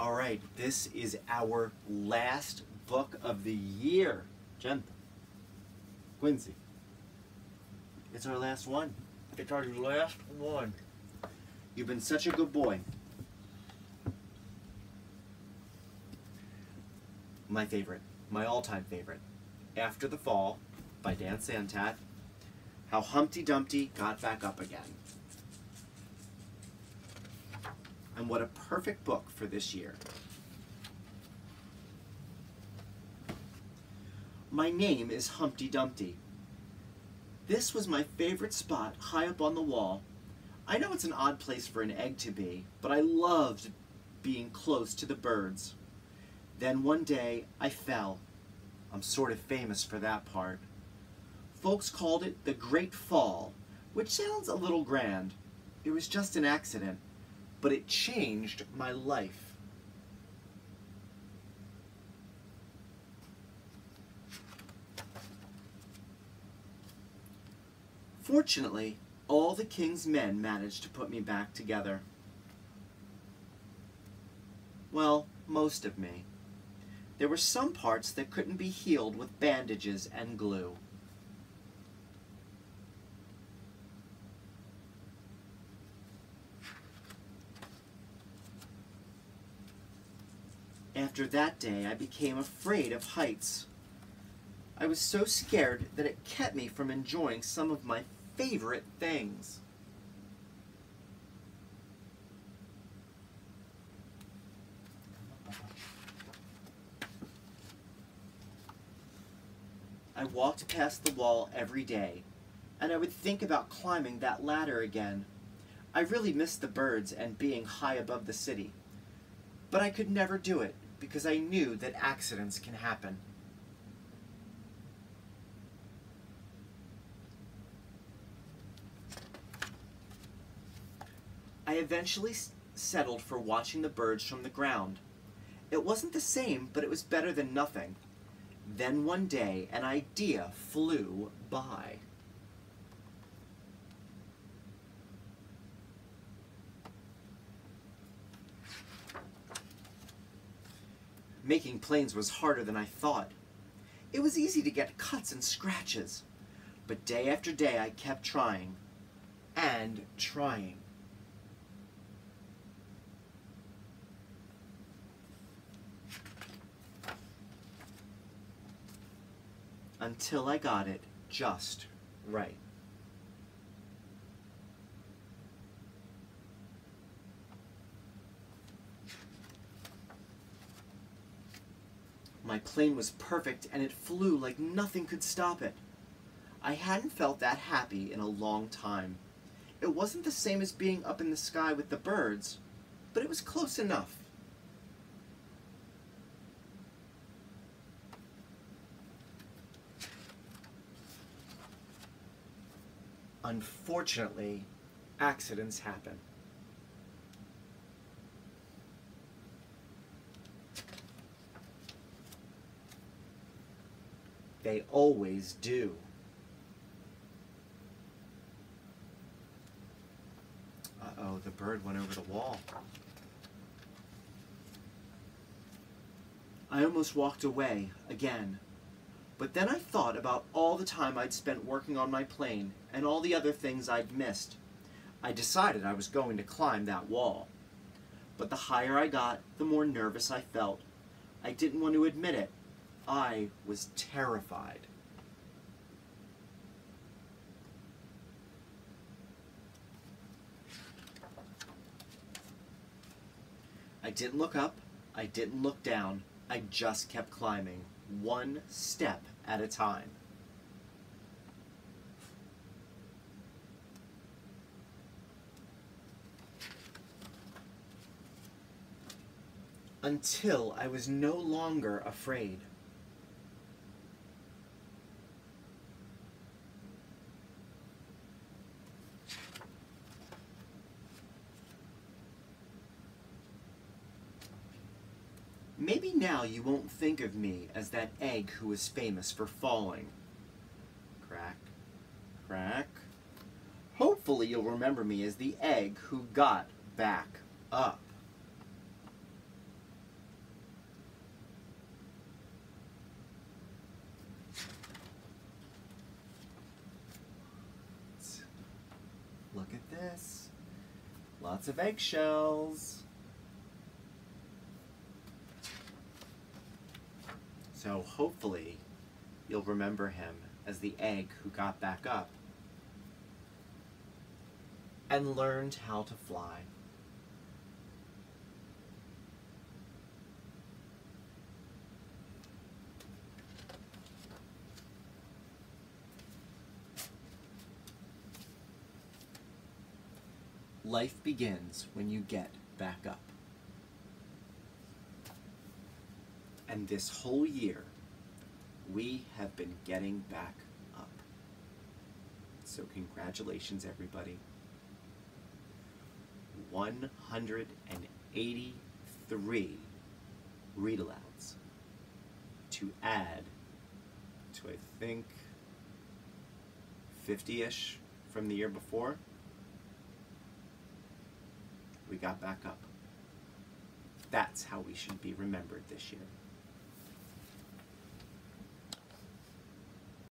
All right, this is our last book of the year. Jen, Quincy, it's our last one. It's our last one. You've been such a good boy. My favorite, my all-time favorite, After the Fall by Dan Santat, How Humpty Dumpty Got Back Up Again. And what a perfect book for this year. My name is Humpty Dumpty. This was my favorite spot high up on the wall. I know it's an odd place for an egg to be, but I loved being close to the birds. Then one day I fell. I'm sort of famous for that part. Folks called it the Great Fall, which sounds a little grand. It was just an accident, but it changed my life. Fortunately, all the king's men managed to put me back together. Well, most of me. There were some parts that couldn't be healed with bandages and glue. After that day, I became afraid of heights. I was so scared that it kept me from enjoying some of my favorite things. I walked past the wall every day, and I would think about climbing that ladder again. I really missed the birds and being high above the city, but I could never do it because I knew that accidents can happen. I eventually settled for watching the birds from the ground. It wasn't the same, but it was better than nothing. Then one day, an idea flew by. Making planes was harder than I thought. It was easy to get cuts and scratches, but day after day I kept trying and trying. Until I got it just right. My plane was perfect and it flew like nothing could stop it. I hadn't felt that happy in a long time. It wasn't the same as being up in the sky with the birds, but it was close enough. Unfortunately, accidents happen. They always do. Uh-oh, the bird went over the wall. I almost walked away again. But then I thought about all the time I'd spent working on my plane and all the other things I'd missed. I decided I was going to climb that wall. But the higher I got, the more nervous I felt. I didn't want to admit it. I was terrified. I didn't look up. I didn't look down. I just kept climbing, one step at a time. Until I was no longer afraid. Maybe now you won't think of me as that egg who was famous for falling. Crack, crack. Hopefully you'll remember me as the egg who got back up. Yes. Lots of eggshells. So hopefully you'll remember him as the egg who got back up and learned how to fly. Life begins when you get back up. And this whole year, we have been getting back up. So congratulations, everybody. 183 read-alouds to add to, I think, 50-ish from the year before. We got back up. That's how we should be remembered this year.